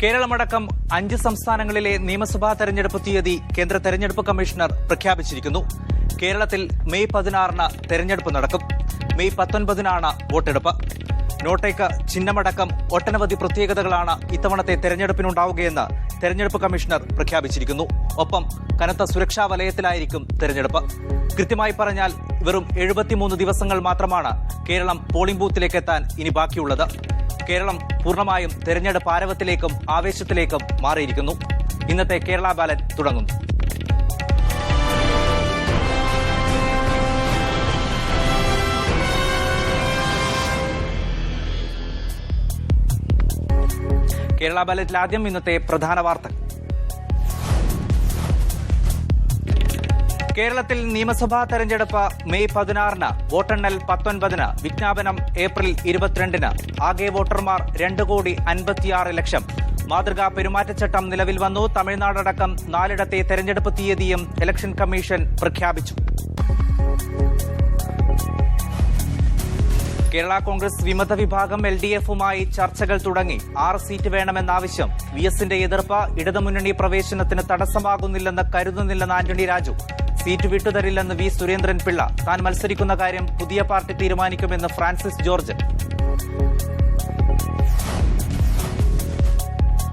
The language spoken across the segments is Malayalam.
കേരളമടക്കം 5 സംസ്ഥാനങ്ങളിലെ നിയമസഭാ തെരഞ്ഞെടുപ്പ് തീയതി കേന്ദ്ര തെരഞ്ഞെടുപ്പ് കമ്മീഷണർ പ്രഖ്യാപിച്ചിരിക്കുന്നു. കേരളത്തിൽ മെയ് 16-ന് തെരഞ്ഞെടുപ്പ് നടക്കും. മെയ് 19-നാണ് വോട്ടെടുപ്പ്. നോട്ടേക്ക് ചിഹ്നമടക്കം ഒട്ടനവധി പ്രത്യേകതകളാണ് ഇത്തവണത്തെ തെരഞ്ഞെടുപ്പിനുണ്ടാവുകയെന്ന് തെരഞ്ഞെടുപ്പ് കമ്മീഷണർ പ്രഖ്യാപിച്ചിരിക്കുന്നു. ഒപ്പം കനത്ത സുരക്ഷാ വലയത്തിലായിരിക്കും തെരഞ്ഞെടുപ്പ്. കൃത്യമായി പറഞ്ഞാൽ വെറും 73 ദിവസങ്ങൾ മാത്രമാണ് കേരളം പോളിംഗ് ബൂത്തിലേക്ക് എത്താൻ ഇനി ബാക്കിയുള്ളത്. കേരളം പൂർണ്ണമായും തെരഞ്ഞെടുപ്പ് ആരവത്തിലേക്കും ആവേശത്തിലേക്കും മാറിയിരിക്കുന്നു. ഇന്നത്തെ കേരള ബാലറ്റ് തുടങ്ങുന്നു. കേരള ബാലറ്റിൽ ആദ്യം ഇന്നത്തെ പ്രധാന വാർത്തകൾ. കേരളത്തിൽ നിയമസഭാ തെരഞ്ഞെടുപ്പ് മെയ് 16-ന്, വോട്ടെണ്ണൽ 19-ന്, വിജ്ഞാപനം ഏപ്രിൽ 22-ന്. ആകെ വോട്ടർമാർ 2,56,00,000. മാതൃകാ പെരുമാറ്റച്ചട്ടം നിലവിൽ വന്നു. തമിഴ്നാടടക്കം 4ഇടത്തെ തെരഞ്ഞെടുപ്പ് തീയതിയും ഇലക്ഷൻ കമ്മീഷൻ പ്രഖ്യാപിച്ചു. കേരള കോൺഗ്രസ് വിമത വിഭാഗം LDF-മായി ചർച്ചകൾ തുടങ്ങി. 6 സീറ്റ് വേണമെന്ന ആവശ്യം. VS-ന്റെ എതിർപ്പ് ഇടതുമുന്നണി പ്രവേശനത്തിന് തടസ്സമാകുന്നില്ലെന്ന് കരുതുന്നില്ലെന്ന് ആന്റണി രാജു. സീറ്റ് വിട്ടുതരില്ലെന്ന് V. സുരേന്ദ്രൻ പിള്ള. താൻ മത്സരിക്കുന്ന കാര്യം പുതിയ പാർട്ടി തീരുമാനിക്കുമെന്ന് ഫ്രാൻസിസ് ജോർജ്.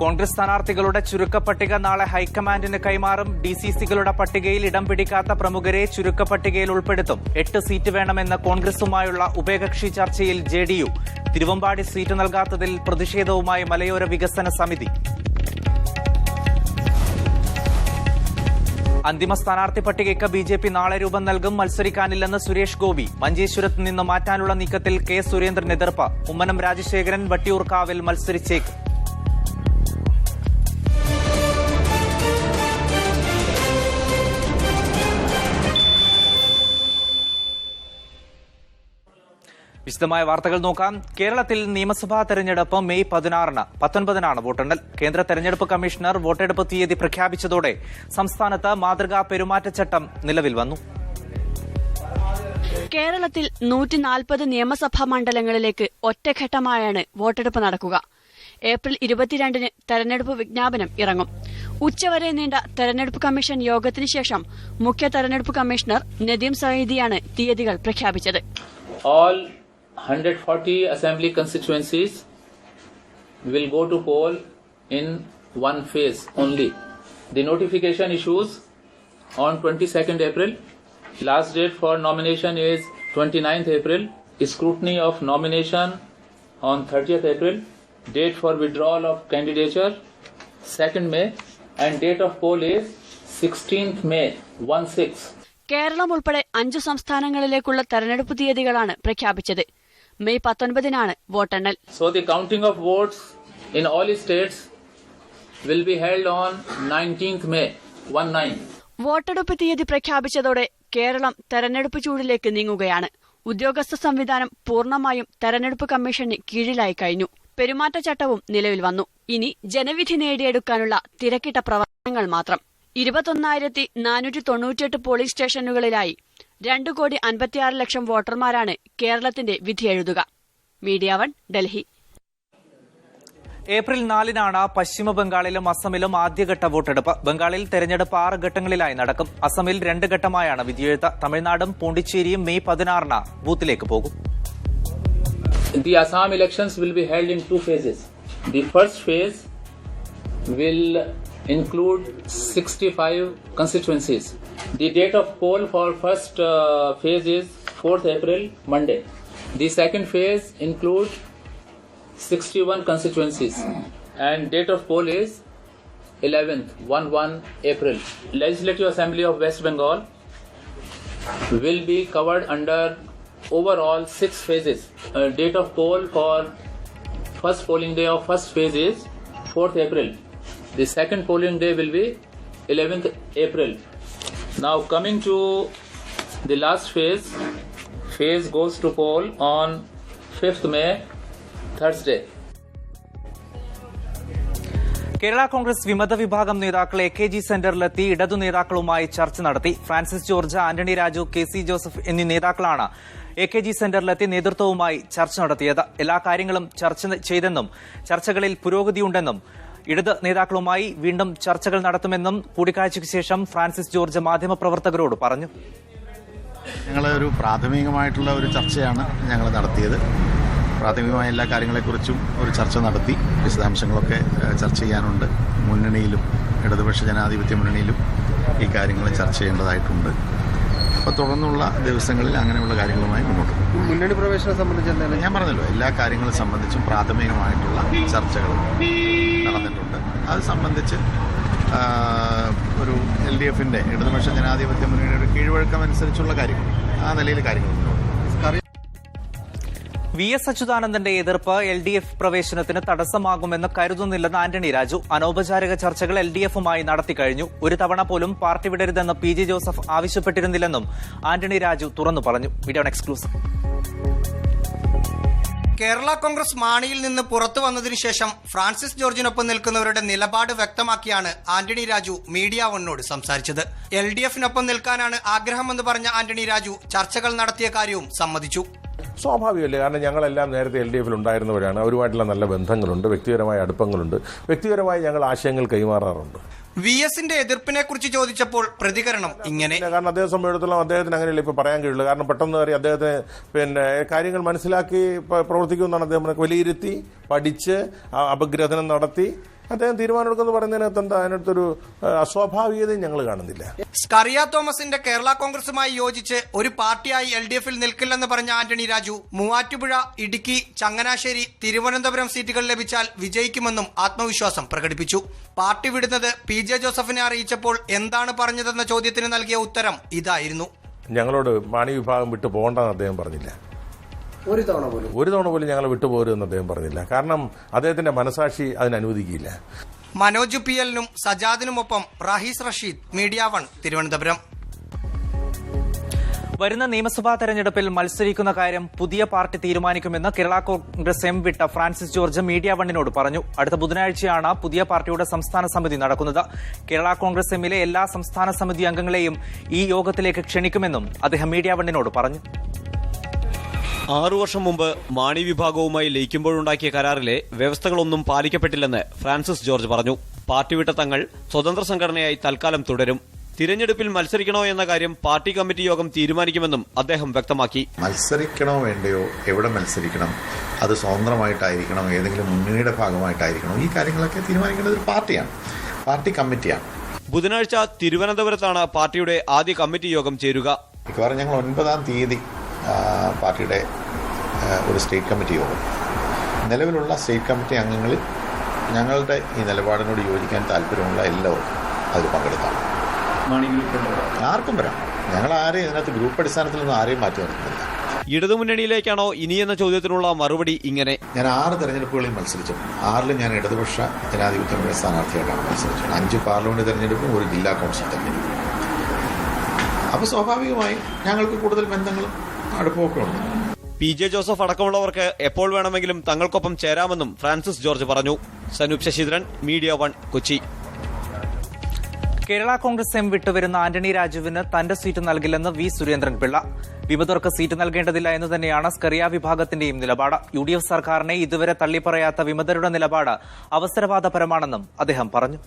കോൺഗ്രസ് സ്ഥാനാർത്ഥികളുടെ ചുരുക്കപ്പട്ടിക നാളെ ഹൈക്കമാൻഡിന് കൈമാറും. DCC-കളുടെ പട്ടികയിൽ ഇടം പിടിക്കാത്ത പ്രമുഖരെ ചുരുക്കപ്പട്ടികയിൽ ഉൾപ്പെടുത്തും. 8 സീറ്റ് വേണമെന്ന കോൺഗ്രസുമായുള്ള ഉഭയകക്ഷി ചർച്ചയിൽ JDU. തിരുവമ്പാടി സീറ്റ് നൽകാത്തതിൽ പ്രതിഷേധവുമായി മലയോര വികസന സമിതി. അന്തിമ സ്ഥാനാർത്ഥി പട്ടികയ്ക്ക് BJP നാളെ രൂപം നൽകും. മത്സരിക്കാനില്ലെന്ന് സുരേഷ് ഗോപി. മഞ്ചേശ്വരത്ത് നിന്ന് മാറ്റാനുള്ള നീക്കത്തിൽ K. സുരേന്ദ്രൻ എതിർപ്പ്. ഉമ്മനം രാജശേഖരൻ വട്ടിയൂർക്കാവിൽ മത്സരിച്ചേക്കും. വിശദമായ വാർത്തകൾ നോക്കാം. കേരളത്തിൽ നിയമസഭാ തെരഞ്ഞെടുപ്പ് മെയ് 16-ന്, 19-നാണ് വോട്ടെണ്ണൽ. കേന്ദ്ര തെരഞ്ഞെടുപ്പ് കമ്മീഷണർ വോട്ടെടുപ്പ് തീയതി പ്രഖ്യാപിച്ചതോടെ സംസ്ഥാനത്ത് മാതൃകാ പെരുമാറ്റച്ചട്ടം നിലവിൽ വന്നു. കേരളത്തിൽ 140 നിയമസഭാ മണ്ഡലങ്ങളിലേക്ക് ഒറ്റഘട്ടമായാണ് വോട്ടെടുപ്പ് നടക്കുക. ഏപ്രിൽ 22-ന് തെരഞ്ഞെടുപ്പ് വിജ്ഞാപനം ഇറങ്ങും. ഉച്ചവരെ നീണ്ട തെരഞ്ഞെടുപ്പ് കമ്മീഷൻ യോഗത്തിന് ശേഷം മുഖ്യ തെരഞ്ഞെടുപ്പ് കമ്മീഷണർ നദീം സയീദിയാണ് തീയതികൾ പ്രഖ്യാപിച്ചത്. 140 assembly constituencies will go to poll in one phase only. The notification issues on 22nd April. Last date for nomination is 29th April. Scrutiny of nomination on 30th April. Date for withdrawal of candidature 2nd May. And date of poll is 16th May, 1/6. Keralam ഉൾപ്പെടെ 5 സംസ്ഥാനങ്ങളിലേക്കുള്ള തെരഞ്ഞെടുപ്പ് തീയതികളാണ് പ്രഖ്യാപിച്ചത്. മെയ് 19-നാണ് വോട്ടെണ്ണൽ. So the counting of votes in all states will be held on 19th May, 19. വോട്ടെടുപ്പ് തീയതി പ്രഖ്യാപിച്ചതോടെ കേരളം തെരഞ്ഞെടുപ്പ് ചൂടിലേക്ക് നീങ്ങുകയാണ്. ഉദ്യോഗസ്ഥ സംവിധാനം പൂർണ്ണമായും തെരഞ്ഞെടുപ്പ് കമ്മീഷന് കീഴിലായി കഴിഞ്ഞു. പെരുമാറ്റച്ചട്ടവും നിലവിൽ വന്നു. ഇനി ജനവിധി നേടിയെടുക്കാനുള്ള തിരക്കിട്ട പ്രവർത്തനങ്ങൾ മാത്രം. 21,498 പോളിംഗ് സ്റ്റേഷനുകളിലായി 2,56,00,000 വോട്ടർമാരാണ് കേരളത്തിന്റെ വിധി എഴുതുക. മീഡിയ 1, ഡൽഹി. ഏപ്രിൽ 4-നാണ് പശ്ചിമബംഗാളിലും അസമിലും ആദ്യഘട്ട വോട്ടെടുപ്പ്. ബംഗാളിൽ തെരഞ്ഞെടുപ്പ് 6 ഘട്ടങ്ങളിലായി നടക്കും. അസമിൽ 2 ഘട്ടമായാണ് വിധിയെഴുത്ത്. തമിഴ്നാടും പോണ്ടിച്ചേരിയും മെയ് 16-ന് ബൂത്തിലേക്ക് പോകും. The Assam elections will be held in 2 phases. The first phase will include 65 constituencies. The date of poll for first phase is 4th April, Monday. The second phase includes 61 constituencies and date of poll is 11th, 11 April. Legislative Assembly of West Bengal will be covered under overall 6 phases. Date of poll for first polling day of first phase is 4th April. The second polling day will be 11th April. Now coming to the last phase, phase goes to poll on 5th May, Thursday. Kerala Congress വിമത വിഭാഗം നേതാക്കൾ AKG സെന്ററിലെത്തി ഇടതു നേതാക്കളുമായി ചർച്ച നടത്തി. Francis George, Antony Raju, KC Joseph എന്നീ നേതാക്കളാണ് AKG സെന്ററിലെത്തി നേതൃത്വവുമായി ചർച്ച നടത്തിയത്. എല്ലാ കാര്യങ്ങളും ചർച്ച ചെയ്തെന്നും ചർച്ചകളിൽ പുരോഗതിയുണ്ടെന്നും ഇടത് നേതാക്കളുമായി വീണ്ടും ചർച്ചകൾ നടത്തുമെന്നും കൂടിക്കാഴ്ചയ്ക്ക് ശേഷം ഫ്രാൻസിസ് ജോർജ് മാധ്യമപ്രവർത്തകരോട് പറഞ്ഞു. ഞങ്ങളൊരു പ്രാഥമികമായിട്ടുള്ള ഒരു ചർച്ചയാണ് ഞങ്ങൾ നടത്തിയത്. പ്രാഥമികമായ എല്ലാ കാര്യങ്ങളെക്കുറിച്ചും ഒരു ചർച്ച നടത്തി. വിശദാംശങ്ങളൊക്കെ ചർച്ച ചെയ്യാനുണ്ട്. മുന്നണിയിലും ഇടതുപക്ഷ ജനാധിപത്യ മുന്നണിയിലും ഈ കാര്യങ്ങൾ ചർച്ച ചെയ്യേണ്ടതായിട്ടുണ്ട്. അപ്പോൾ തുടർന്നുള്ള ദിവസങ്ങളിൽ അങ്ങനെയുള്ള കാര്യങ്ങളുമായി മുന്നോട്ട് പോകും. മുന്നണി പ്രവേശനം സംബന്ധിച്ച് ഞാൻ പറഞ്ഞല്ലോ, എല്ലാ കാര്യങ്ങളും സംബന്ധിച്ചും പ്രാഥമികമായിട്ടുള്ള ചർച്ചകൾ നടന്നിട്ടുണ്ട്. അത് സംബന്ധിച്ച് ഒരു LDFന്റെ ഇടതുപക്ഷ ജനാധിപത്യ മുന്നണിയുടെ ഒരു കീഴ്വഴക്കം അനുസരിച്ചുള്ള കാര്യങ്ങൾ, ആ നിലയിൽ കാര്യങ്ങൾ മുന്നോട്ട്. VS അച്യുതാനന്ദന്റെ എതിർപ്പ് LDF പ്രവേശനത്തിന് തടസ്സമാകുമെന്ന് കരുതുന്നില്ലെന്ന് ആന്റണി രാജു. അനൌപചാരിക ചർച്ചകൾ LDFുമായി നടത്തിക്കഴിഞ്ഞു. ഒരു തവണ പോലും പാർട്ടി വിടരുതെന്ന് PJ ജോസഫ് ആവശ്യപ്പെട്ടിരുന്നില്ലെന്നും ആന്റണി രാജു തുറന്നു പറഞ്ഞു. Video exclusive. കേരള കോൺഗ്രസ് മാണിയിൽ നിന്ന് പുറത്തു വന്നതിനു ശേഷം ഫ്രാൻസിസ് ജോർജിനൊപ്പം നിൽക്കുന്നവരുടെ നിലപാട് വ്യക്തമാക്കിയാണ് ആന്റണി രാജു മീഡിയ വണ്ണോട് സംസാരിച്ചത്. LDFിനൊപ്പം നിൽക്കാനാണ് ആഗ്രഹമെന്ന് പറഞ്ഞ ആന്റണി രാജു ചർച്ചകൾ നടത്തിയ കാര്യവും സമ്മതിച്ചു. സ്വാഭാവികമല്ലേ, കാരണം ഞങ്ങളെല്ലാം നേരത്തെ LDFിൽ ഉണ്ടായിരുന്നവരാണ്. അവരുമായിട്ടുള്ള നല്ല ബന്ധങ്ങളുണ്ട്, വ്യക്തിപരമായ അടുപ്പങ്ങളുണ്ട്, വ്യക്തിപരമായി ഞങ്ങൾ ആശയങ്ങൾ കൈമാറാറുണ്ട്. VSന്റെ എതിർപ്പിനെ കുറിച്ച് ചോദിച്ചപ്പോൾ പ്രതികരണം ഇങ്ങനെ: കാരണം അദ്ദേഹം സംബന്ധിച്ചിടത്തോളം അദ്ദേഹത്തിന് അങ്ങനെയല്ല ഇപ്പോൾ പറയാൻ കഴിയുള്ളൂ. കാരണം പെട്ടെന്ന് കയറി അദ്ദേഹത്തിന് കാര്യങ്ങൾ മനസ്സിലാക്കി പ്രവർത്തിക്കുമെന്നാണ് അദ്ദേഹം വിലയിരുത്തി പഠിച്ച് അപഗ്രഥനം നടത്തി അദ്ദേഹം തീരുമാനമെടുക്കുമെന്ന് പറയുന്നതിനകത്ത് എന്താ അതിനകത്തൊരു അസ്വാഭാവികതയും ഞങ്ങൾ കാണുന്നില്ല. സ്കറിയ തോമസിന്റെ കേരള കോൺഗ്രസുമായി യോജിച്ച് ഒരു പാർട്ടിയായി LDFിൽ നിൽക്കില്ലെന്ന് പറഞ്ഞ ആന്റണി രാജു മൂവാറ്റുപുഴ, ഇടുക്കി, ചങ്ങനാശ്ശേരി, തിരുവനന്തപുരം സീറ്റുകൾ ലഭിച്ചാൽ വിജയിക്കുമെന്നും ആത്മവിശ്വാസം പ്രകടിപ്പിച്ചു. പാർട്ടി വിടുന്നത് PJ ജോസഫിനെ അറിയിച്ചപ്പോൾ എന്താണ് പറഞ്ഞതെന്ന ചോദ്യത്തിന് നൽകിയ ഉത്തരം ഇതായിരുന്നു: ഞങ്ങളോട് മാണി വിഭാഗം വിട്ടു പോകണ്ടെന്ന് അദ്ദേഹം പറഞ്ഞില്ല. ഒരു തവണ പോലും ഞങ്ങൾ വിട്ടുപോരുമെന്ന് അദ്ദേഹം പറഞ്ഞില്ല. കാരണം അദ്ദേഹത്തിന്റെ മനസാക്ഷി അതിനനുവദിക്കില്ല. മനോജ് PLനും സജാദിനുമൊപ്പം റാഹീസ് റഷീദ്, മീഡിയ വൺ, തിരുവനന്തപുരം. വരുന്ന നിയമസഭാ തെരഞ്ഞെടുപ്പിൽ മത്സരിക്കുന്ന കാര്യം പുതിയ പാർട്ടി തീരുമാനിക്കുമെന്ന് കേരള കോൺഗ്രസ് എം വിട്ട ഫ്രാൻസിസ് ജോർജ് മീഡിയ വണ്ണിനോട് പറഞ്ഞു. അടുത്ത ബുധനാഴ്ചയാണ് പുതിയ പാർട്ടിയുടെ സംസ്ഥാന സമിതി നടക്കുന്നത്. കേരള കോൺഗ്രസ് എമ്മിലെ എല്ലാ സംസ്ഥാന സമിതി അംഗങ്ങളെയും ഈ യോഗത്തിലേക്ക് ക്ഷണിക്കുമെന്നും അദ്ദേഹം മീഡിയ വണ്ണിനോട് പറഞ്ഞു. 6 വർഷം മുമ്പ് മാണി വിഭാഗവുമായി ലയിക്കുമ്പോഴുണ്ടാക്കിയ കരാറിലെ വ്യവസ്ഥകളൊന്നും പാലിക്കപ്പെട്ടില്ലെന്ന് ഫ്രാൻസിസ് ജോർജ് പറഞ്ഞു. പാർട്ടി വിട്ട തങ്ങൾ സ്വതന്ത്ര സംഘടനയായി തൽക്കാലം തുടരും. തിരഞ്ഞെടുപ്പിൽ മത്സരിക്കണോ എന്ന കാര്യം പാർട്ടി കമ്മിറ്റി യോഗം തീരുമാനിക്കുമെന്നും അദ്ദേഹം വ്യക്തമാക്കി. മത്സരിക്കണോ വേണ്ടയോ, എവിടെ മത്സരിക്കണം, അത് സ്വതന്ത്രമായിട്ടായിരിക്കണം, ഏതെങ്കിലും മുന്നണിയുടെ ഭാഗമായിട്ടായിരിക്കണം, ഈ കാര്യങ്ങളൊക്കെ തീരുമാനിക്കേണ്ടത് ഒരു പാർട്ടിയാണ്, പാർട്ടി കമ്മിറ്റിയാണ്. ബുധനാഴ്ച തിരുവനന്തപുരത്താണ് പാർട്ടിയുടെ ആദ്യ കമ്മിറ്റി യോഗം ചേരുക. മിക്കവാറും ഞങ്ങൾ 9-ാം തീയതി പാർട്ടിയുടെ ഒരു സ്റ്റേറ്റ് കമ്മിറ്റി യോഗം. നിലവിലുള്ള സ്റ്റേറ്റ് കമ്മിറ്റി അംഗങ്ങളിൽ ഞങ്ങളുടെ ഈ നിലപാടിനോട് യോജിക്കാൻ താല്പര്യമുള്ള എല്ലാവർക്കും അതിൽ പങ്കെടുക്കാം. ആർക്കും വരാം. ഞങ്ങൾ ആരെയും ഇതിനകത്ത് ഗ്രൂപ്പ് അടിസ്ഥാനത്തിലൊന്നും ആരെയും മാറ്റി നിർത്തുന്നില്ല. ഇടതുമുന്നണിയിലേക്കാണോ ഇനിയെന്ന ചോദ്യത്തിനുള്ള മറുപടി ഇങ്ങനെ: ഞാൻ 6 തെരഞ്ഞെടുപ്പുകളിൽ മത്സരിച്ചു. 6ലും ഞാൻ ഇടതുപക്ഷ ജനാധിപത്യ മുന്നണി സ്ഥാനാർത്ഥിയായിട്ടാണ് മത്സരിച്ചത്. 5 പാർലമെന്റ് തെരഞ്ഞെടുപ്പും 1 ജില്ലാ കൌൺസിൽ തെരഞ്ഞെടുപ്പും. അപ്പോൾ സ്വാഭാവികമായും ഞങ്ങൾക്ക് കൂടുതൽ ബന്ധങ്ങളും അടുപ്പമൊക്കെ ഉണ്ട്. PJ ജോസഫ് അടക്കമുള്ളവർക്ക് എപ്പോൾ വേണമെങ്കിലും തങ്ങൾക്കൊപ്പം ചേരാമെന്നും ഫ്രാൻസിസ് ജോർജ് പറഞ്ഞു. Sanoop Sasidharan, media one, Kochi. Kerala Congress M വിട്ടുവരുന്ന ആന്റണി രാജുവിന് തന്റെ സീറ്റ് നൽകില്ലെന്ന് V സുരേന്ദ്രൻപിള്ള. വിമതർക്ക് സീറ്റ് നൽകേണ്ടതില്ല എന്ന് തന്നെയാണ് സ്കറിയ വിഭാഗത്തിന്റെയും നിലപാട്. UDF സർക്കാരിനെ ഇതുവരെ തള്ളിപ്പറയാത്ത വിമതരുടെ നിലപാട് അവസരവാദപരമാണെന്നും അദ്ദേഹം പറഞ്ഞു.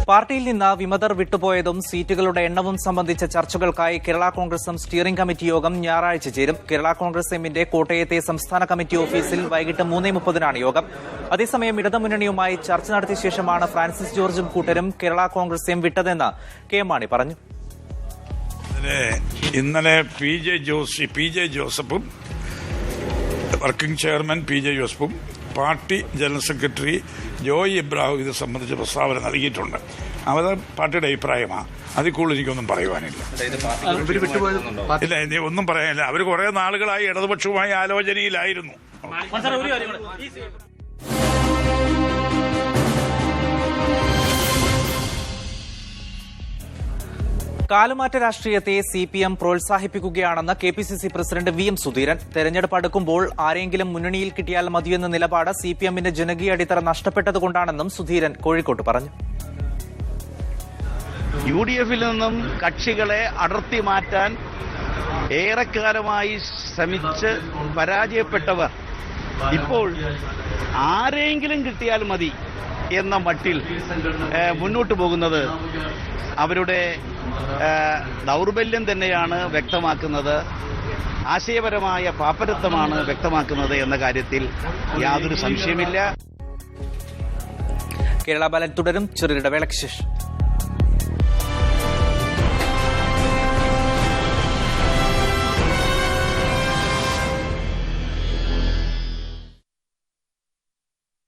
പാർട്ടിയിൽ നിന്ന് വിമതർ വിട്ടുപോയതും സീറ്റുകളുടെ എണ്ണവും സംബന്ധിച്ച ചർച്ചകൾക്കായി Kerala Congress M steering committee യോഗം ഞായറാഴ്ച ചേരും. കേരള കോൺഗ്രസ് എമ്മിന്റെ കോട്ടയത്തെ സംസ്ഥാന കമ്മിറ്റി ഓഫീസിൽ വൈകിട്ട് 3:30-നാണ് യോഗം. അതേസമയം ഇടതുമുന്നണിയുമായി ചർച്ച നടത്തിയ ശേഷമാണ് ഫ്രാൻസിസ് ജോർജും കൂട്ടരും കേരള കോൺഗ്രസ് എം വിട്ടതെന്ന് K മാണി പറഞ്ഞു. ഇന്നലെ PJ ജോസഫും വർക്കിംഗ് ചെയർമാൻ PJ ജോസഫും party general secretary Joy Ibrahim ഇത് സംബന്ധിച്ച് പ്രസ്താവന നൽകിയിട്ടുണ്ട്. അത് പാർട്ടിയുടെ അഭിപ്രായമാണ്. അതിൽ കൂടുതൽ എനിക്കൊന്നും പറയുവാനില്ല. ഇല്ല, ഒന്നും പറയാനില്ല. അവർ കുറെ നാളുകളായി ഇടതുപക്ഷവുമായി ആലോചനയിലായിരുന്നു. കാലുമാറ്റ രാഷ്ട്രീയത്തെ CPM പ്രോത്സാഹിപ്പിക്കുകയാണെന്ന് KPCC president VM Sudheeran. തെരഞ്ഞെടുപ്പ് അടുക്കുമ്പോൾ ആരെങ്കിലും മുന്നണിയിൽ കിട്ടിയാൽ മതിയെന്ന നിലപാട് CPMന്റെ ജനകീയ അടിത്തറ നഷ്ടപ്പെട്ടതുകൊണ്ടാണെന്നും സുധീരൻ കോഴിക്കോട്ട് പറഞ്ഞു. UDFിൽ നിന്നും കക്ഷികളെ അടർത്തി മാറ്റാൻ ഏറെക്കാലമായി ശ്രമിച്ച് പരാജയപ്പെട്ടവർ ഇപ്പോൾ ആരെങ്കിലും കിട്ടിയാൽ മതി എന്ന മട്ടിൽ മുന്നോട്ട് പോകുന്നത് അവരുടെ ദൗർബല്യം തന്നെയാണ് വ്യക്തമാക്കുന്നത്, ആശയപരമായ പാപ്പരത്വമാണ് വ്യക്തമാക്കുന്നത് എന്ന കാര്യത്തിൽ യാതൊരു സംശയമില്ല. കേരള ബാലൻ തുടരും. ചെറിയ ഇടവേളയ്ക്ക് ശേഷം.